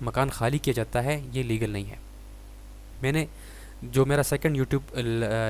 مکان خالی کیا جاتا ہے یہ لیگل نہیں ہے. میں نے جو میرا سیکنڈ یوٹیوب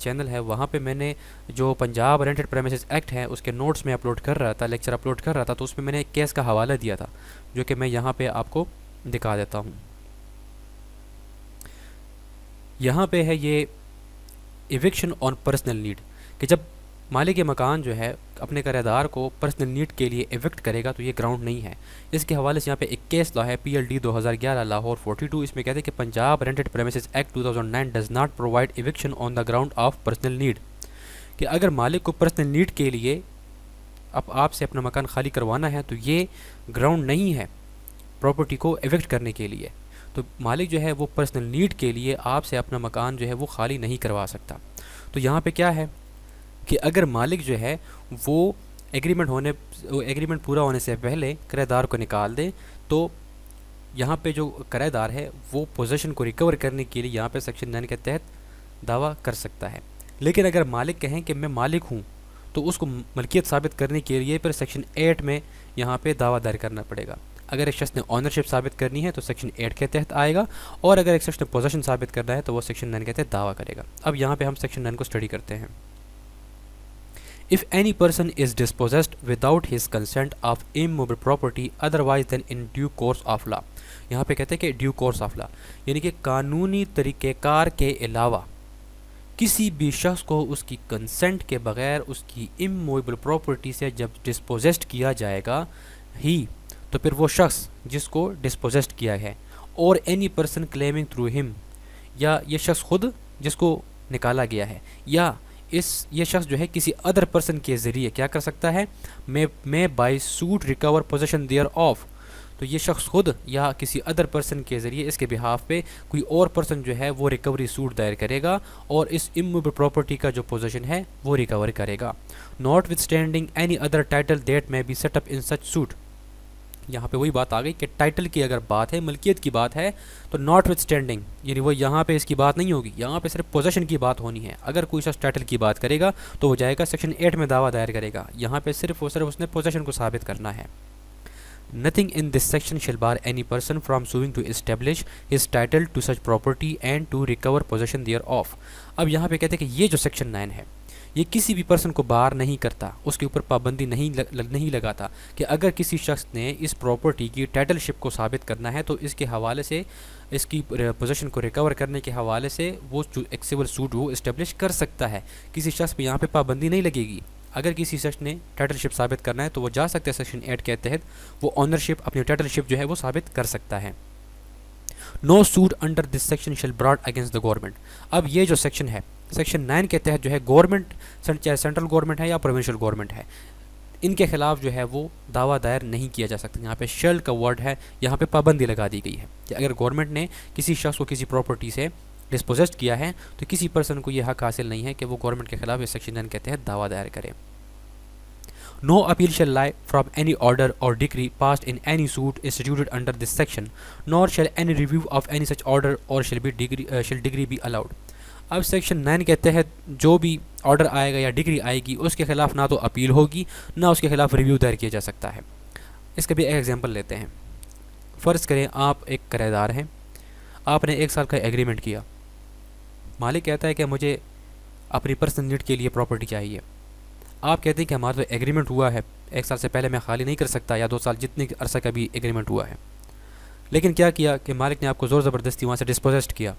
چینل ہے وہاں پہ میں نے جو پنجاب رینٹڈ پریمیسز ایکٹ ہے اس کے نوٹس میں اپلوڈ کر رہا تھا, لیکچر اپلوڈ کر رہا تھا, تو اس میں میں نے ایک کیس کا حوالہ دیا تھا جو کہ میں یہاں پہ آپ کو دکھا دیتا ہوں. یہاں پہ ہے یہ ایوکشن آن پرسنل نیڈ, کہ جب مالک مکان جو ہے اپنے کرایہ دار کو پرسنل نیڈ کے لیے ایوکٹ کرے گا تو یہ گراؤنڈ نہیں ہے. اس کے حوالے سے یہاں پہ ایک کیس لا ہے PLD 2011 لاہور 42. اس میں کہتے ہیں کہ Punjab rented premises act 2009 does not provide eviction on the ground of personal need, کہ اگر مالک کو پرسنل نیڈ کے لیے اب آپ سے اپنا مکان خالی کروانا ہے تو یہ گراؤنڈ نہیں ہے پراپرٹی کو ایوکٹ کرنے کے لیے. تو مالک جو ہے وہ پرسنل نیڈ کے لیے آپ سے اپنا مکان جو ہے وہ خالی نہیں کروا سکتا. تو یہاں پہ کیا ہے کہ اگر مالک جو ہے وہ ایگریمنٹ پورا ہونے سے پہلے کرایہ دار کو نکال دے تو یہاں پہ جو کرایہ دار ہے وہ پوزیشن کو ریکور کرنے کے لیے یہاں پہ سیکشن 9 کے تحت دعویٰ کر سکتا ہے. لیکن اگر مالک کہیں کہ میں مالک ہوں تو اس کو ملکیت ثابت کرنے کے لیے پھر سیکشن 8 میں یہاں پہ دعویٰ دائر کرنا پڑے گا. اگر ایک شخص نے آنرشپ ثابت کرنی ہے تو سیکشن 8 کے تحت آئے گا, اور اگر ایک شخص نے پوزیشن ثابت کرنا ہے تو وہ سیکشن 9 کے تحت دعویٰ کرے گا. اب یہاں پہ ہم سیکشن 9 کو اسٹڈی کرتے ہیں. If any person is dispossessed without his consent of immovable property otherwise than in due course of law, یہاں پہ کہتے ہیں کہ ڈیو کورس آف لا, یعنی کہ قانونی طریقہ کار کے علاوہ کسی بھی شخص کو اس کی کنسنٹ کے بغیر اس کی اموویبل پراپرٹی سے جب ڈسپوزیسڈ کیا جائے گا ہی, تو پھر وہ شخص جس کو ڈسپوزیسڈ کیا ہے, اور اینی پرسن کلیمنگ تھرو ہم, یا یہ شخص خود جس کو نکالا گیا ہے, یا یہ شخص جو ہے کسی ادر پرسن کے ذریعے کیا کر سکتا ہے, میں by suit recover possession thereof, تو یہ شخص خود یا کسی ادر پرسن کے ذریعے اس کے بہاف پہ کوئی اور پرسن جو ہے وہ ریکوری سوٹ دائر کرے گا اور اس اموویبل پراپرٹی کا جو پوزیشن ہے وہ ریکور کرے گا. Notwithstanding any other title that may be set up in such suit. یہاں پہ وہی بات آ گئی کہ ٹائٹل کی اگر بات ہے, ملکیت کی بات ہے, تو ناٹ وتھ اسٹینڈنگ یعنی وہ یہاں پہ اس کی بات نہیں ہوگی, یہاں پہ صرف پوزیشن کی بات ہونی ہے. اگر کوئی شخص ٹائٹل کی بات کرے گا تو وہ جائے گا سیکشن 8 میں دعویٰ دائر کرے گا. یہاں پہ صرف اس نے پوزیشن کو ثابت کرنا ہے. Nothing in this section shall bar any person from suing to establish his title to such property and to recover possession thereof. اب یہاں پہ کہتے ہیں کہ یہ جو سیکشن 9 ہے یہ کسی بھی پرسن کو بار نہیں کرتا, اس کے اوپر پابندی نہیں لگاتا کہ اگر کسی شخص نے اس پراپرٹی کی ٹائٹل شپ کو ثابت کرنا ہے تو اس کے حوالے سے, اس کی پوزیشن کو ریکور کرنے کے حوالے سے وہ ایک سول سوٹ وہ اسٹیبلش کر سکتا ہے. کسی شخص پہ یہاں پہ پابندی نہیں لگے گی. اگر کسی شخص نے ٹائٹل شپ ثابت کرنا ہے تو وہ جا سکتا ہے سیکشن 8 کے تحت, وہ آنرشپ اپنی ٹائٹل شپ جو ہے وہ ثابت کر سکتا ہے. No suit under this section shall brought against the government. اب یہ جو سیکشن ہے سیکشن 9 کے تحت جو ہے گورنمنٹ, چاہے سینٹرل گورنمنٹ ہے یا پروونشل گورنمنٹ ہے, ان کے خلاف جو ہے وہ دعویٰ دائر نہیں کیا جا سکتا. یہاں پہ شیل کا ورڈ ہے, یہاں پہ پابندی لگا دی گئی ہے کہ اگر گورنمنٹ نے کسی شخص کو کسی پراپرٹی سے ڈسپوزیسڈ کیا ہے تو کسی پرسن کو یہ حق حاصل نہیں ہے کہ وہ گورنمنٹ کے خلاف اس سیکشن 9 کے تحت دعویٰ دائر کرے. No appeal shall lie from any order or decree passed in any suit instituted under this section, nor shall any review of any such order or shall decree be allowed. اب section 9 کے تحت جو بھی order آئے گا یا degree آئے گی اس کے خلاف نہ تو اپیل ہوگی نہ اس کے خلاف ریویو دائر کیا جا سکتا ہے. اس کا بھی ایک ایگزامپل لیتے ہیں. فرض کریں آپ ایک کرایہ دار ہیں, آپ نے 1 سال کا ایگریمنٹ کیا, مالک کہتا ہے کہ مجھے اپنی پرسنل نیڈ کے لیے پراپرٹی چاہیے. آپ کہتے ہیں کہ ہمارا تو ایگریمنٹ ہوا ہے, 1 سال سے پہلے میں خالی نہیں کر سکتا, یا 2 سال جتنے عرصہ کا بھی ایگریمنٹ ہوا ہے. لیکن کیا کیا کہ مالک نے آپ کو زور زبردستی وہاں سے ڈسپوزیسڈ کیا.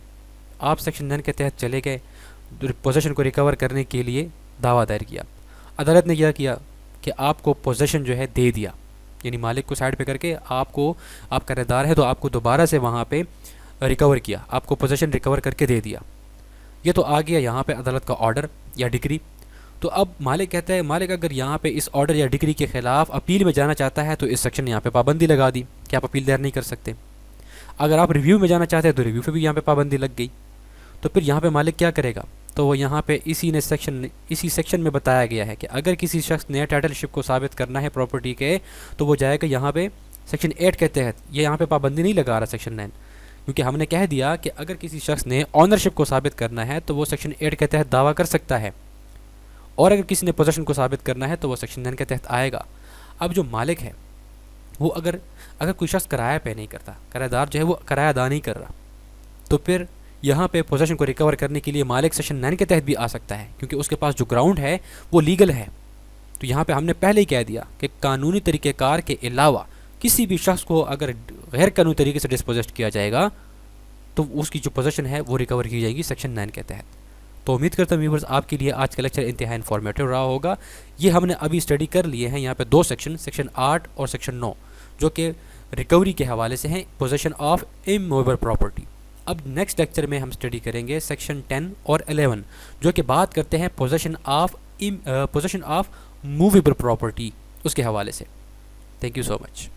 آپ سیکشن 9 کے تحت چلے گئے, پوزیشن کو ریکور کرنے کے لیے دعویٰ دائر کیا. عدالت نے کیا کیا کہ آپ کو پوزیشن جو ہے دے دیا, یعنی مالک کو سائڈ پہ کر کے آپ کرایہ دار ہے تو آپ کو دوبارہ سے وہاں پہ ریکور کیا, آپ کو پوزیشن ریکور کر کے دے دیا. یہ تو آ گیا یہاں پہ عدالت کا آرڈر یا ڈگری. تو اب مالک کہتا ہے, مالک اگر یہاں پہ اس آرڈر یا ڈگری کے خلاف اپیل میں جانا چاہتا ہے تو اس سیکشن نے یہاں پہ پابندی لگا دی کہ آپ اپیل دائر نہیں کر سکتے. اگر آپ ریویو میں جانا چاہتے ہیں تو ریویو پہ بھی یہاں پہ پابندی لگ گئی. تو پھر یہاں پہ مالک کیا کرے گا, تو وہ یہاں پہ اسی سیکشن میں بتایا گیا ہے کہ اگر کسی شخص نے ٹائٹل شپ کو ثابت کرنا ہے پراپرٹی کے تو وہ جائے گا یہاں پہ سیکشن 8 کے تحت. یہ یہاں پہ پابندی نہیں لگا رہا سیکشن 9, کیونکہ ہم نے کہہ دیا کہ اگر کسی شخص نے آنرشپ کو ثابت کرنا ہے تو وہ سیکشن 8 کے تحت دعویٰ کر سکتا ہے, اور اگر کسی نے پوزیشن کو ثابت کرنا ہے تو وہ سیکشن 9 کے تحت آئے گا. اب جو مالک ہے وہ اگر اگر کوئی شخص کرایہ پہ نہیں کرتا، کرایہ دار جو ہے وہ کرایہ ادا نہیں کر رہا، تو پھر یہاں پہ پوزیشن کو ریکور کرنے کے لیے مالک سیکشن 9 کے تحت بھی آ سکتا ہے، کیونکہ اس کے پاس جو گراؤنڈ ہے وہ لیگل ہے. تو یہاں پہ ہم نے پہلے ہی کہہ دیا کہ قانونی طریقہ کار کے علاوہ کسی بھی شخص کو اگر غیر قانونی طریقے سے ڈسپوزیٹ کیا جائے گا تو اس کی جو پوزیشن ہے وہ ریکور کی جائے گی سیکشن 9 کے تحت. تو امید کرتا ہوں ویورز آپ کے لیے آج کا لیکچر انتہائی انفارمیٹیو رہا ہوگا. یہ ہم نے ابھی اسٹڈی کر لیے ہیں یہاں پہ دو سیکشن 8 اور سیکشن 9 جو کہ ریکوری کے حوالے سے ہیں، پوزیشن آف اموویبل پراپرٹی. اب نیکسٹ لیکچر میں ہم اسٹڈی کریں گے سیکشن 10 اور 11 جو کہ بات کرتے ہیں پوزیشن آف موویبل پراپرٹی اس کے حوالے سے. Thank you so much.